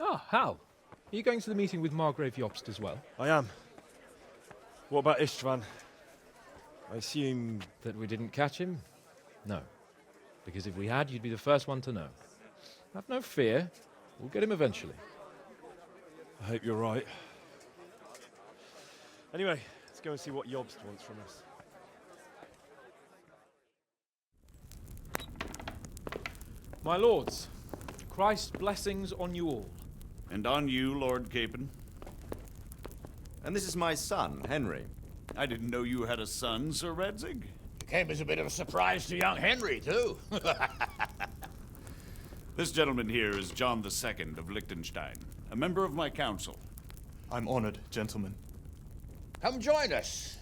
Ah, Hal. Are you going to the meeting with Margrave Jobst as well? I am. What about Istvan? I assume... That we didn't catch him? No. Because if we had, you'd be the first one to know. Have no fear. We'll get him eventually. I hope you're right. Anyway, let's go and see what Jobst wants from us. My lords, Christ's blessings on you all. And on you, Lord Capon. And this is my son, Henry. I didn't know you had a son, Sir Radzig. It came as a bit of a surprise to young Henry, too. This gentleman here is John II of Liechtenstein, a member of my council. I'm honored, gentlemen. Come join us.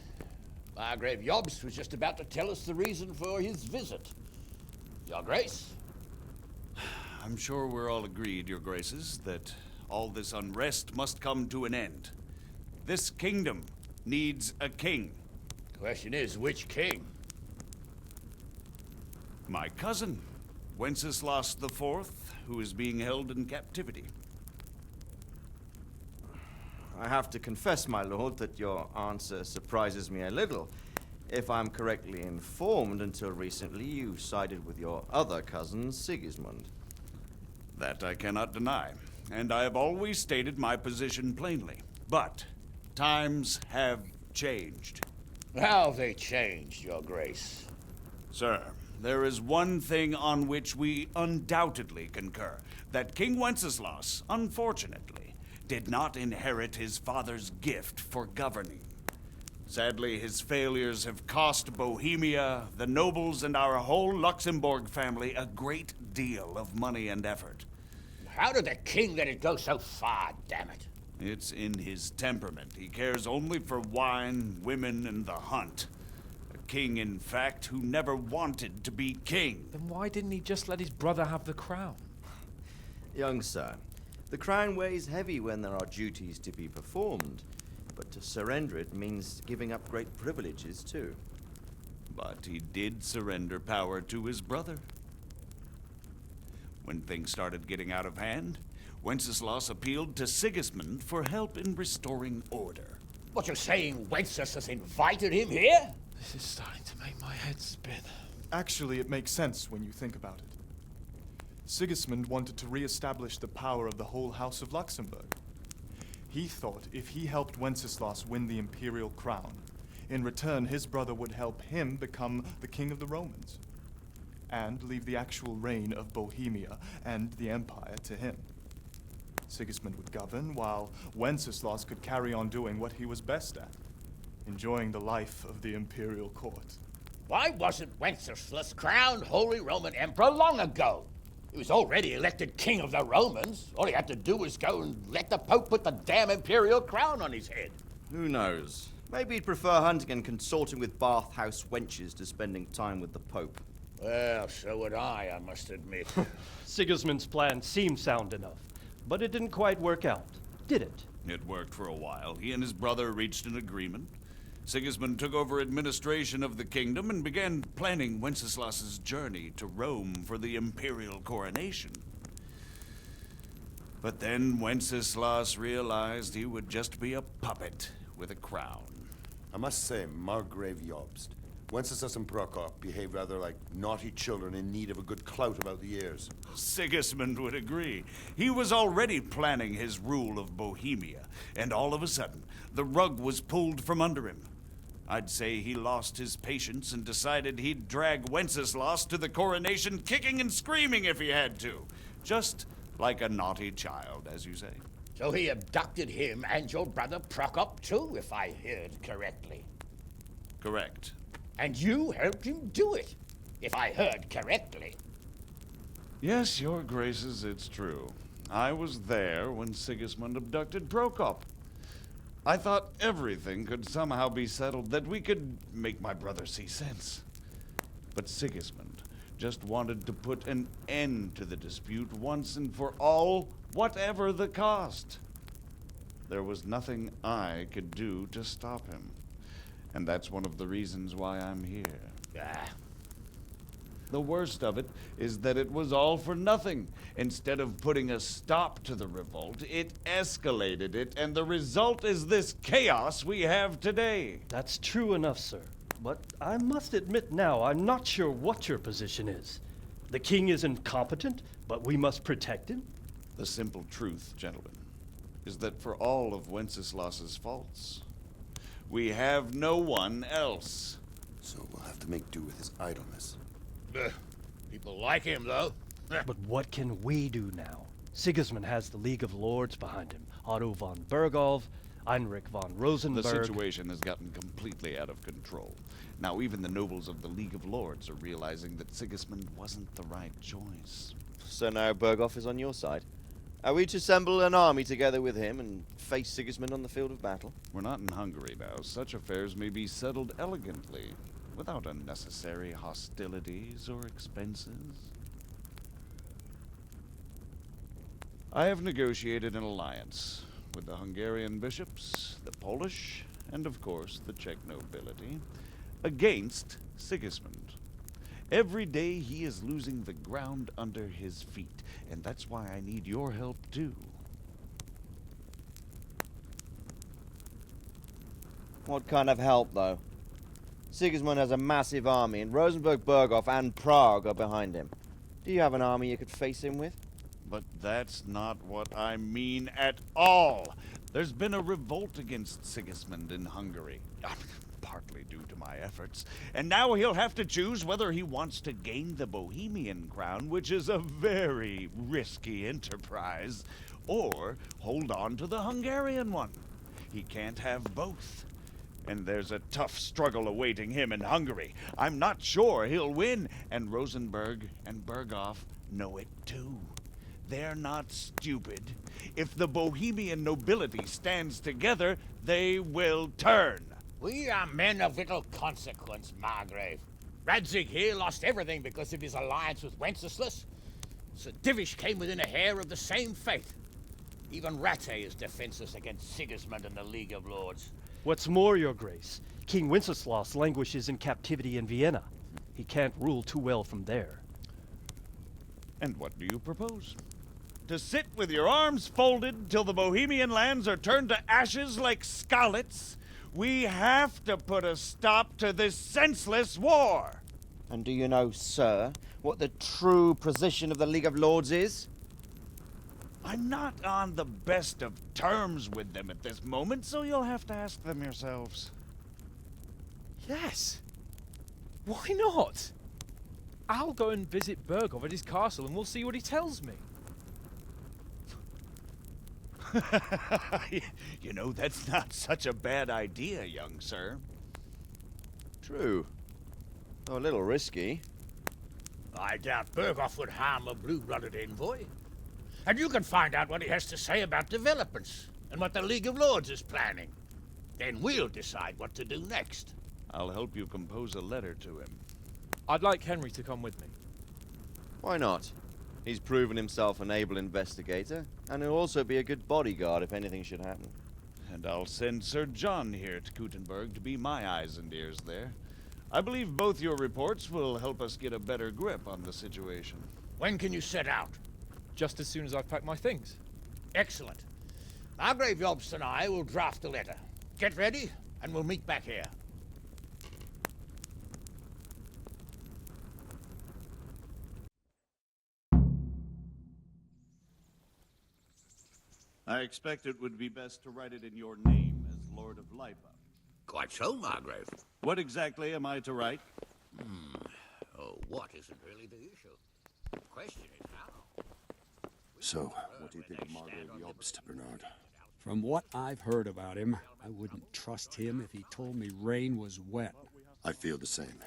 Margrave Jobst was just about to tell us the reason for his visit. Your Grace? I'm sure we're all agreed, Your Graces, that all this unrest must come to an end. This kingdom needs a king. The question is, which king? My cousin, Wenceslaus IV, who is being held in captivity. I have to confess, my lord, that your answer surprises me a little. If I'm correctly informed, until recently you sided with your other cousin, Sigismund. That I cannot deny, and I have always stated my position plainly. But times have changed. How have they changed, Your Grace? Sir, there is one thing on which we undoubtedly concur, that King Wenceslaus, unfortunately, did not inherit his father's gift for governing. Sadly, his failures have cost Bohemia, the nobles, and our whole Luxembourg family a great deal of money and effort. How did the king let it go so far, damn it? It's in his temperament. He cares only for wine, women, and the hunt. A king, in fact, who never wanted to be king. Then why didn't he just let his brother have the crown? Young sir, the crown weighs heavy when there are duties to be performed, but to surrender it means giving up great privileges, too. But he did surrender power to his brother. When things started getting out of hand, Wenceslaus appealed to Sigismund for help in restoring order. What you're saying, Wenceslas has invited him here? This is starting to make my head spin. Actually, it makes sense when you think about it. Sigismund wanted to re-establish the power of the whole House of Luxembourg. He thought if he helped Wenceslaus win the imperial crown, in return his brother would help him become the king of the Romans, and leave the actual reign of Bohemia and the empire to him. Sigismund would govern, while Wenceslaus could carry on doing what he was best at, enjoying the life of the imperial court. Why wasn't Wenceslas crowned Holy Roman Emperor long ago? He was already elected king of the Romans. All he had to do was go and let the Pope put the damn imperial crown on his head. Who knows? Maybe he'd prefer hunting and consorting with bathhouse wenches to spending time with the Pope. Well, so would I must admit. Sigismund's plan seemed sound enough, but it didn't quite work out, did it? It worked for a while. He and his brother reached an agreement. Sigismund took over administration of the kingdom and began planning Wenceslaus's journey to Rome for the imperial coronation. But then Wenceslaus realized he would just be a puppet with a crown. I must say, Margrave Jobst, Wenceslas and Prokop behave rather like naughty children in need of a good clout about the ears. Sigismund would agree. He was already planning his rule of Bohemia, and all of a sudden, the rug was pulled from under him. I'd say he lost his patience and decided he'd drag Wenceslaus to the coronation kicking and screaming if he had to. Just like a naughty child, as you say. So he abducted him and your brother Prokop too, if I heard correctly. Correct. And you helped him do it, if I heard correctly. Yes, Your Graces, it's true. I was there when Sigismund abducted Prokop. I thought everything could somehow be settled, that we could make my brother see sense. But Sigismund just wanted to put an end to the dispute once and for all, whatever the cost. There was nothing I could do to stop him. And that's one of the reasons why I'm here. The worst of it is that it was all for nothing. Instead of putting a stop to the revolt, it escalated it, and the result is this chaos we have today. That's true enough, sir. But I must admit now, I'm not sure what your position is. The king is incompetent, but we must protect him? The simple truth, gentlemen, is that for all of Wenceslaus's faults, we have no one else. So we'll have to make do with his idleness. People like him, though. But what can we do now? Sigismund has the League of Lords behind him. Otto von Berghoff, Heinrich von Rosenberg. The situation has gotten completely out of control. Now even the nobles of the League of Lords are realizing that Sigismund wasn't the right choice. So now Berghoff is on your side. Are we to assemble an army together with him and face Sigismund on the field of battle? We're not in Hungary now. Such affairs may be settled elegantly, without unnecessary hostilities or expenses. I have negotiated an alliance with the Hungarian bishops, the Polish, and of course the Czech nobility, against Sigismund. Every day he is losing the ground under his feet, and that's why I need your help too. What kind of help, though? Sigismund has a massive army, and Rosenberg, Berghoff, and Prague are behind him. Do you have an army you could face him with? But that's not what I mean at all. There's been a revolt against Sigismund in Hungary, partly due to my efforts, and now he'll have to choose whether he wants to gain the Bohemian crown, which is a very risky enterprise, or hold on to the Hungarian one. He can't have both. And there's a tough struggle awaiting him in Hungary. I'm not sure he'll win, and Rosenberg and Berghoff know it too. They're not stupid. If the Bohemian nobility stands together, they will turn. We are men of little consequence, Margrave. Radzig here lost everything because of his alliance with Wenceslaus. Sir Divish came within a hair of the same fate. Even Rattay is defenseless against Sigismund and the League of Lords. What's more, your grace, King Wenceslaus languishes in captivity in Vienna. He can't rule too well from there. And what do you propose? To sit with your arms folded till the Bohemian lands are turned to ashes like Skalitz? We have to put a stop to this senseless war! And do you know, sir, what the true position of the League of Lords is? I'm not on the best of terms with them at this moment, so you'll have to ask them yourselves. Yes. Why not? I'll go and visit Berghoff at his castle and we'll see what he tells me. You know, that's not such a bad idea, young sir. True. Though a little risky. I doubt Berghoff would harm a blue-blooded envoy. And you can find out what he has to say about developments and what the League of Lords is planning. Then we'll decide what to do next. I'll help you compose a letter to him. I'd like Henry to come with me. Why not? He's proven himself an able investigator, and he'll also be a good bodyguard if anything should happen. And I'll send Sir John here to Kuttenberg to be my eyes and ears there. I believe both your reports will help us get a better grip on the situation. When can you set out? Just as soon as I've packed my things. Excellent. Margrave Jobst and I will draft a letter. Get ready, and we'll meet back here. I expect it would be best to write it in your name as Lord of Lipa. Quite so, Margrave. What exactly am I to write? Oh, what isn't really the issue? The question is how. So, what do you think of Margrave Jobst, Bernard? From what I've heard about him, I wouldn't trust him if he told me rain was wet. I feel the same.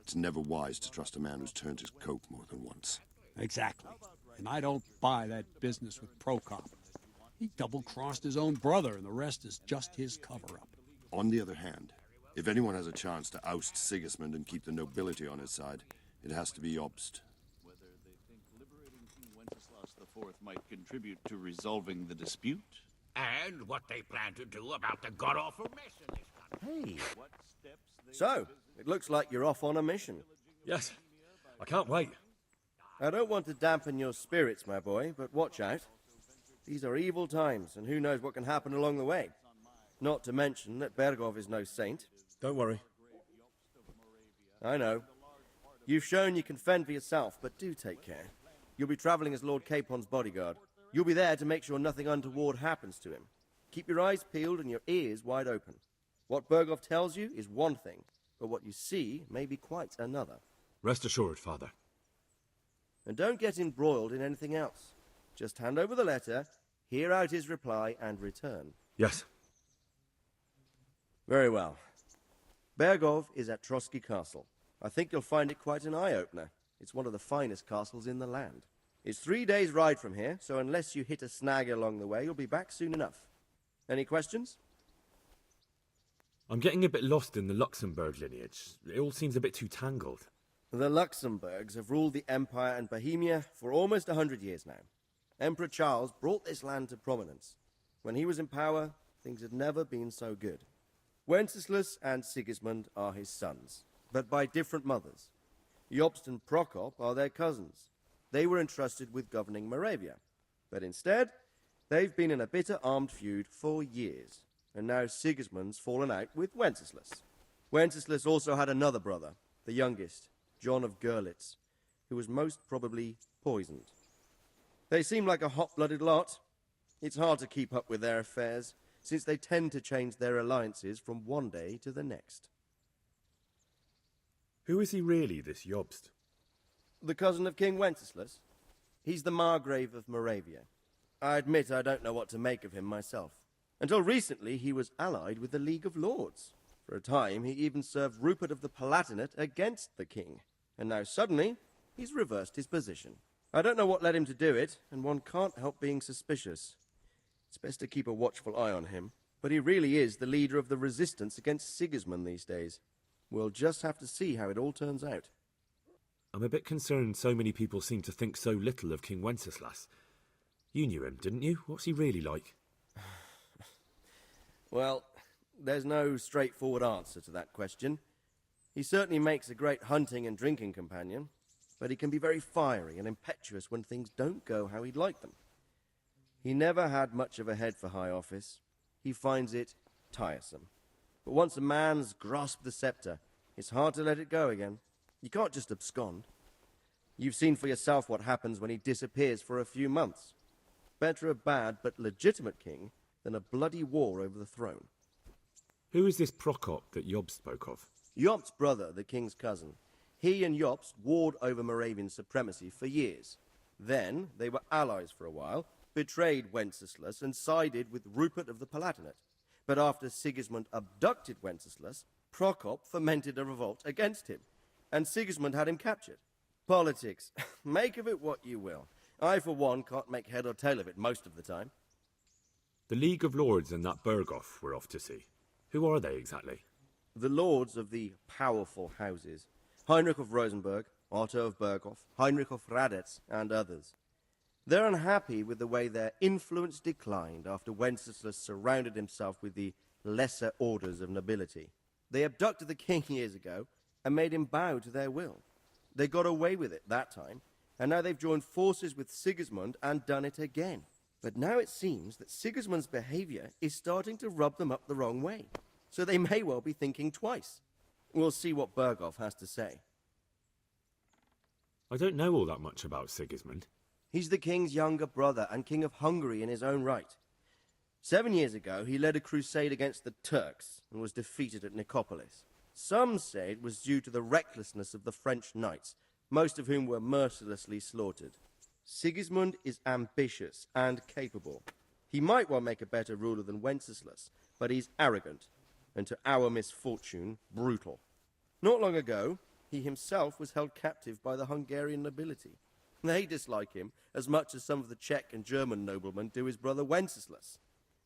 It's never wise to trust a man who's turned his coat more than once. Exactly. And I don't buy that business with Prokop. He double-crossed his own brother, and the rest is just his cover-up. On the other hand, if anyone has a chance to oust Sigismund and keep the nobility on his side, it has to be Jobst. Whether they think liberating King Wenceslaus IV might contribute to resolving the dispute? And what they plan to do about the god-awful mess in this country. Hey. So, it looks like you're off on a mission. Yes. I can't wait. I don't want to dampen your spirits, my boy, but watch out. These are evil times, and who knows what can happen along the way. Not to mention that Bergov is no saint. Don't worry. I know. You've shown you can fend for yourself, but do take care. You'll be traveling as Lord Capon's bodyguard. You'll be there to make sure nothing untoward happens to him. Keep your eyes peeled and your ears wide open. What Bergov tells you is one thing, but what you see may be quite another. Rest assured, Father. And don't get embroiled in anything else. Just hand over the letter, hear out his reply, and return. Yes. Very well. Bergov is at Trotsky Castle. I think you'll find it quite an eye-opener. It's one of the finest castles in the land. It's 3 days' ride from here, so unless you hit a snag along the way, you'll be back soon enough. Any questions? I'm getting a bit lost in the Luxembourg lineage. It all seems a bit too tangled. The Luxembourgs have ruled the Empire and Bohemia for almost 100 years now. Emperor Charles brought this land to prominence. When he was in power, things had never been so good. Wenceslaus and Sigismund are his sons, but by different mothers. Jobst and Prokop are their cousins. They were entrusted with governing Moravia. But instead, they've been in a bitter armed feud for years. And now Sigismund's fallen out with Wenceslaus. Wenceslaus also had another brother, the youngest, John of Görlitz, who was most probably poisoned. They seem like a hot-blooded lot. It's hard to keep up with their affairs, since they tend to change their alliances from one day to the next. Who is he really, this Jobst? The cousin of King Wenceslaus. He's the Margrave of Moravia. I admit I don't know what to make of him myself. Until recently, he was allied with the League of Lords. For a time, he even served Rupert of the Palatinate against the king. And now suddenly, he's reversed his position. I don't know what led him to do it, and one can't help being suspicious. It's best to keep a watchful eye on him, but he really is the leader of the resistance against Sigismund these days. We'll just have to see how it all turns out. I'm a bit concerned so many people seem to think so little of King Wenceslaus. You knew him, didn't you? What's he really like? Well, there's no straightforward answer to that question. He certainly makes a great hunting and drinking companion, but he can be very fiery and impetuous when things don't go how he'd like them. He never had much of a head for high office. He finds it tiresome. But once a man's grasped the scepter, it's hard to let it go again. You can't just abscond. You've seen for yourself what happens when he disappears for a few months. Better a bad but legitimate king than a bloody war over the throne. Who is this Prokop that Job spoke of? Jobst's brother, the king's cousin. He and Jobst warred over Moravian supremacy for years. Then they were allies for a while, betrayed Wenceslaus and sided with Rupert of the Palatinate. But after Sigismund abducted Wenceslaus, Prokop fomented a revolt against him, and Sigismund had him captured. Politics. Make of it what you will. I, for one, can't make head or tail of it most of the time. The League of Lords and that Berghoff we're off to see. Who are they exactly? The lords of the powerful houses. Heinrich of Rosenberg, Otto of Berghoff, Heinrich of Radetz, and others. They're unhappy with the way their influence declined after Wenceslaus surrounded himself with the lesser orders of nobility. They abducted the king years ago and made him bow to their will. They got away with it that time, and now they've joined forces with Sigismund and done it again. But now it seems that Sigismund's behavior is starting to rub them up the wrong way, so they may well be thinking twice. We'll see what Berghoff has to say. I don't know all that much about Sigismund. He's the king's younger brother and king of Hungary in his own right. 7 years ago, he led a crusade against the Turks and was defeated at Nicopolis. Some say it was due to the recklessness of the French knights, most of whom were mercilessly slaughtered. Sigismund is ambitious and capable. He might well make a better ruler than Wenceslaus, but he's arrogant, and to our misfortune, brutal. Not long ago, he himself was held captive by the Hungarian nobility. They dislike him as much as some of the Czech and German noblemen do his brother Wenceslaus.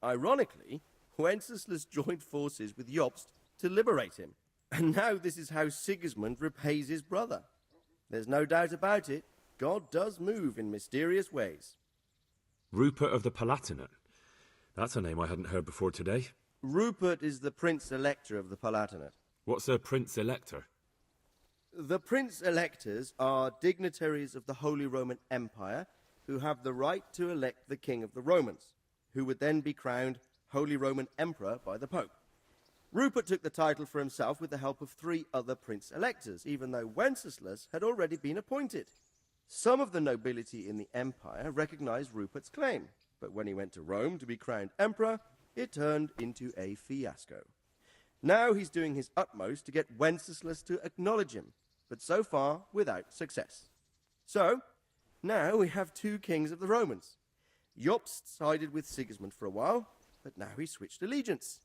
Ironically, Wenceslaus joined forces with Jobst to liberate him. And now this is how Sigismund repays his brother. There's no doubt about it. God does move in mysterious ways. Rupert of the Palatinate. That's a name I hadn't heard before today. Rupert is the Prince Elector of the Palatinate. What's a Prince Elector? The prince-electors are dignitaries of the Holy Roman Empire who have the right to elect the King of the Romans, who would then be crowned Holy Roman Emperor by the Pope. Rupert took the title for himself with the help of 3 other prince-electors, even though Wenceslaus had already been appointed. Some of the nobility in the empire recognized Rupert's claim, but when he went to Rome to be crowned emperor, it turned into a fiasco. Now he's doing his utmost to get Wenceslaus to acknowledge him, but so far without success. So, now we have 2 kings of the Romans. Jobst sided with Sigismund for a while, but now he's switched allegiance.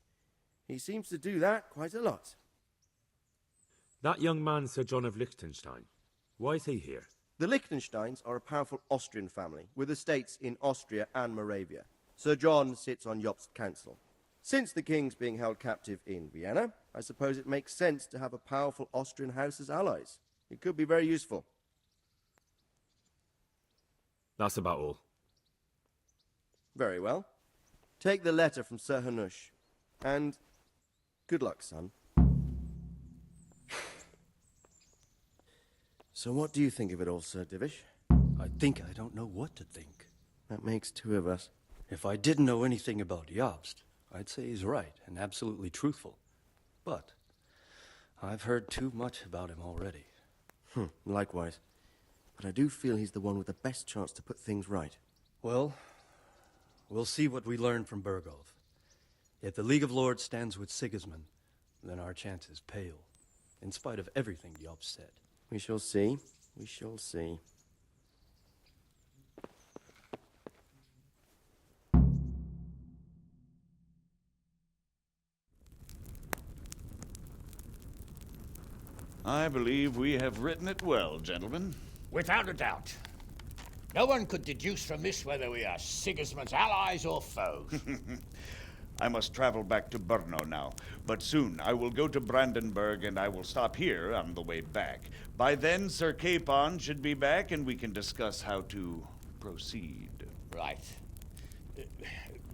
He seems to do that quite a lot. That young man, Sir John of Liechtenstein, why is he here? The Liechtensteins are a powerful Austrian family with estates in Austria and Moravia. Sir John sits on Jobst's council. Since the king's being held captive in Vienna, I suppose it makes sense to have a powerful Austrian house as allies. It could be very useful. That's about all. Very well. Take the letter from Sir Hanush. And good luck, son. So what do you think of it all, Sir Divish? I think I don't know what to think. That makes 2 of us. If I didn't know anything about Jobst, I'd say he's right and absolutely truthful. But I've heard too much about him already. Likewise. But I do feel he's the one with the best chance to put things right. Well, we'll see what we learn from Bergolf. If the League of Lords stands with Sigismund, then our chances pale, in spite of everything Jobst said. We shall see. We shall see. I believe we have written it well, gentlemen. Without a doubt. No one could deduce from this whether we are Sigismund's allies or foes. I must travel back to Brno now, but soon I will go to Brandenburg and I will stop here on the way back. By then, Sir Capon should be back and we can discuss how to proceed. Right.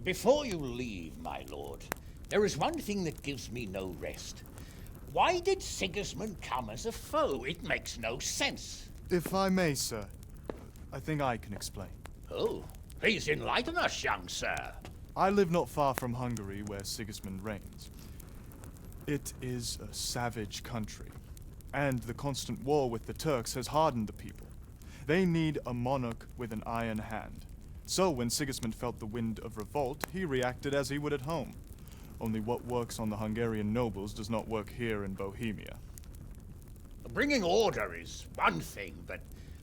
Before you leave, my lord, there is one thing that gives me no rest. Why did Sigismund come as a foe? It makes no sense. If I may, sir, I think I can explain. Oh, please enlighten us, young sir. I live not far from Hungary, where Sigismund reigns. It is a savage country, and the constant war with the Turks has hardened the people. They need a monarch with an iron hand. So when Sigismund felt the wind of revolt, he reacted as he would at home. Only what works on the Hungarian nobles does not work here in Bohemia. Bringing order is one thing, but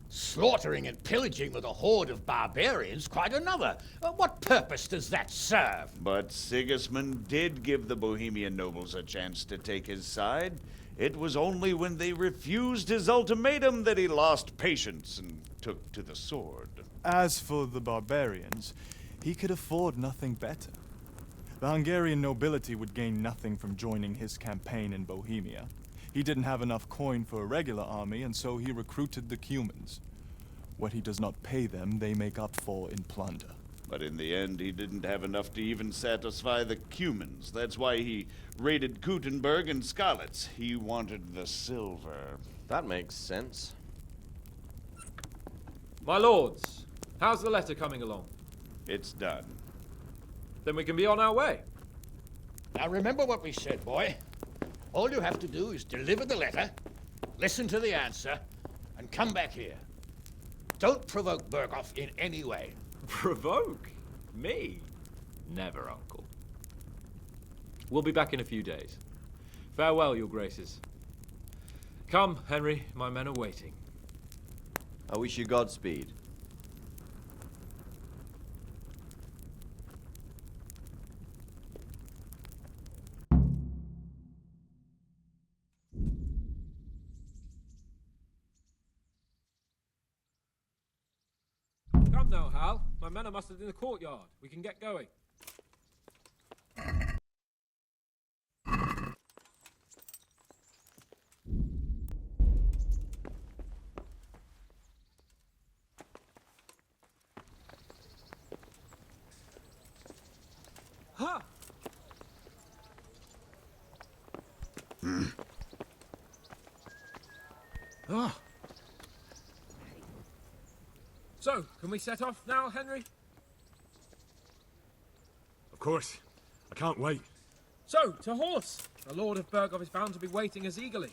slaughtering and pillaging with a horde of barbarians quite another. What purpose does that serve? But Sigismund did give the Bohemian nobles a chance to take his side. It was only when they refused his ultimatum that he lost patience and took to the sword. As for the barbarians, he could afford nothing better. The Hungarian nobility would gain nothing from joining his campaign in Bohemia. He didn't have enough coin for a regular army, and so he recruited the Cumans. What he does not pay them, they make up for in plunder. But in the end, he didn't have enough to even satisfy the Cumans. That's why he raided Kuttenberg and Skalitz. He wanted the silver. That makes sense. My lords, how's the letter coming along? It's done. Then we can be on our way. Now remember what we said, boy. All you have to do is deliver the letter, listen to the answer, and come back here. Don't provoke Berghoff in any way. Provoke? Me? Never, Uncle. We'll be back in a few days. Farewell, your graces. Come, Henry, my men are waiting. I wish you Godspeed. Come now, Hal. My men are mustered in the courtyard. We can get going. Ha! Oh. So, can we set off now, Henry? Of course. I can't wait. So, to horse! The Lord of Burgov is bound to be waiting as eagerly.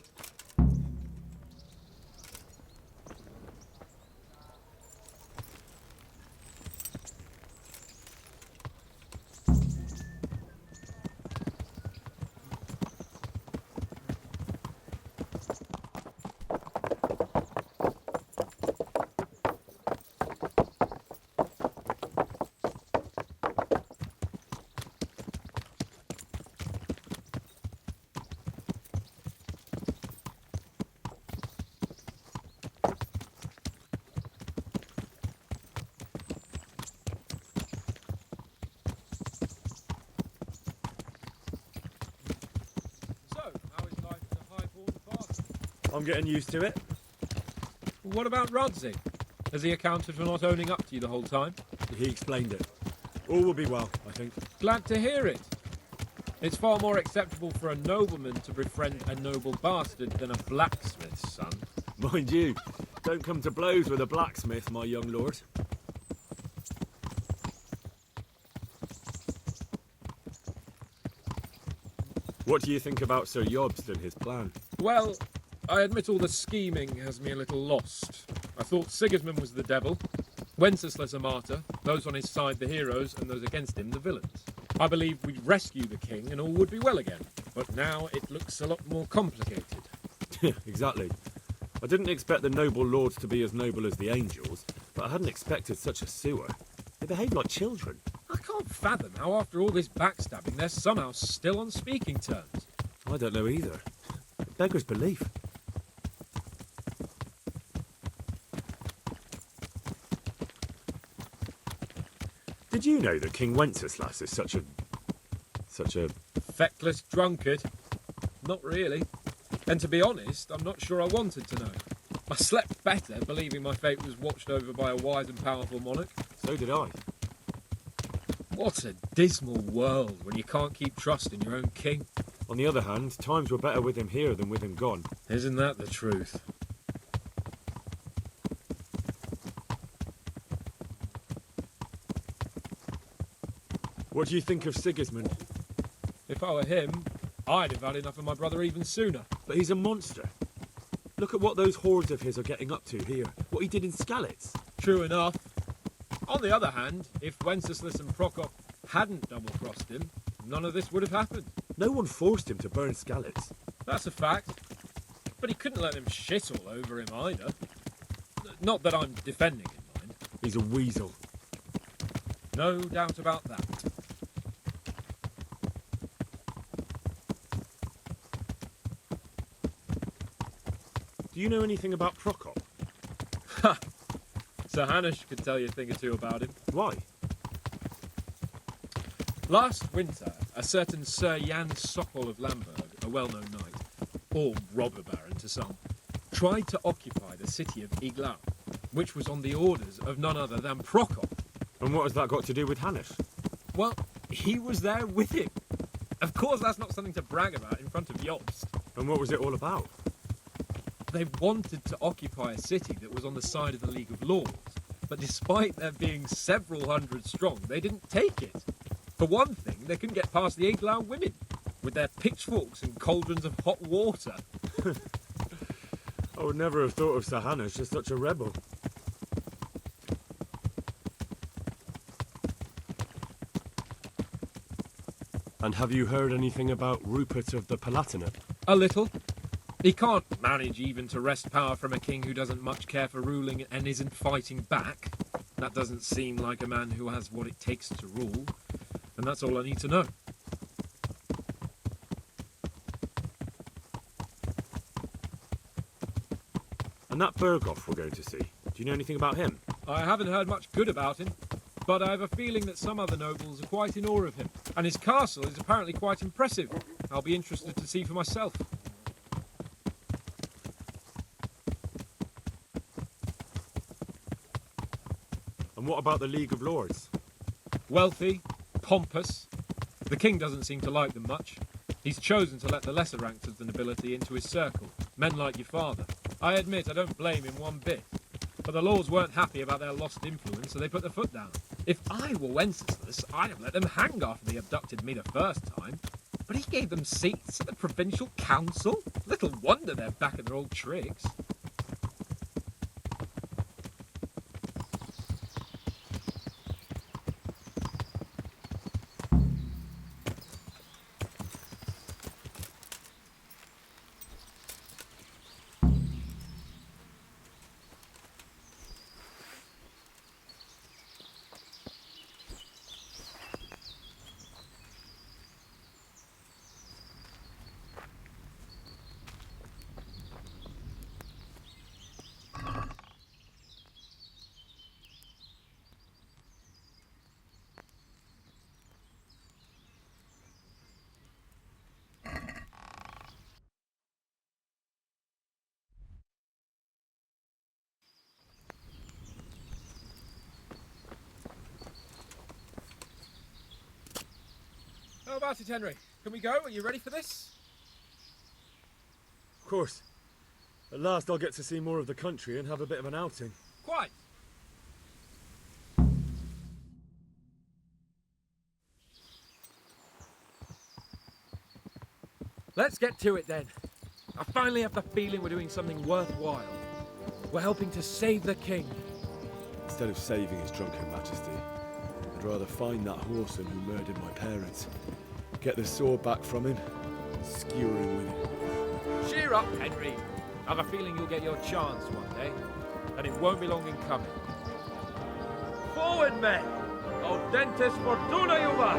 I'm getting used to it. What about Radzig? Has he accounted for not owning up to you the whole time? He explained it. All will be well, I think. Glad to hear it. It's far more acceptable for a nobleman to befriend a noble bastard than a blacksmith's son. Mind you, don't come to blows with a blacksmith, my young lord. What do you think about Sir Jobst and his plan? Well, I admit all the scheming has me a little lost. I thought Sigismund was the devil, Wenceslaus a martyr, those on his side the heroes, and those against him the villains. I believed we'd rescue the king and all would be well again, but now it looks a lot more complicated. Exactly. I didn't expect the noble lords to be as noble as the angels, but I hadn't expected such a sewer. They behave like children. I can't fathom how after all this backstabbing they're somehow still on speaking terms. I don't know either. It beggars belief. Did you know that King Wenceslaus is such a feckless drunkard? Not really. And to be honest, I'm not sure I wanted to know. I slept better believing my fate was watched over by a wise and powerful monarch. So did I. What a dismal world when you can't keep trust in your own king. On the other hand, times were better with him here than with him gone. Isn't that the truth? What do you think of Sigismund? If I were him, I'd have had enough of my brother even sooner. But he's a monster. Look at what those hordes of his are getting up to here. What he did in Skalitz. True enough. On the other hand, if Wenceslaus and Prokop hadn't double-crossed him, none of this would have happened. No one forced him to burn Skalitz. That's a fact. But he couldn't let them shit all over him either. Not that I'm defending him, mind. He's a weasel. No doubt about that. Do you know anything about Prokop? Ha! Sir Hanush could tell you a thing or two about him. Why? Last winter, a certain Sir Jan Sokol of Lamberg, a well-known knight, or robber baron to some, tried to occupy the city of Iglau, which was on the orders of none other than Prokop. And what has that got to do with Hanush? Well, he was there with him. Of course that's not something to brag about in front of Jobst. And what was it all about? They wanted to occupy a city that was on the side of the League of Lords, but despite there being several hundred strong, they didn't take it. For one thing, they couldn't get past the Iglau women, with their pitchforks and cauldrons of hot water. I would never have thought of Sir Hanush as such a rebel. And have you heard anything about Rupert of the Palatinate? A little. He can't manage even to wrest power from a king who doesn't much care for ruling and isn't fighting back. That doesn't seem like a man who has what it takes to rule. And that's all I need to know. And that Burgov we're going to see, do you know anything about him? I haven't heard much good about him, but I have a feeling that some other nobles are quite in awe of him. And his castle is apparently quite impressive. I'll be interested to see for myself. And what about the League of Lords? Wealthy, pompous. The king doesn't seem to like them much. He's chosen to let the lesser ranks of the nobility into his circle, men like your father. I admit I don't blame him one bit. But the lords weren't happy about their lost influence, so they put their foot down. If I were Wenceslas, I'd have let them hang after they abducted me the first time. But he gave them seats at the provincial council. Little wonder they're back at their old tricks. How about it, Henry? Can we go? Are you ready for this? Of course. At last I'll get to see more of the country and have a bit of an outing. Quite. Let's get to it then. I finally have the feeling we're doing something worthwhile. We're helping to save the king. Instead of saving his drunken majesty, I'd rather find that whoreson who murdered my parents, get the sword back from him, and skewer him with it. Cheer up, Henry. I've a feeling you'll get your chance one day, and it won't be long in coming. Forward, men! Audentes fortuna juvat!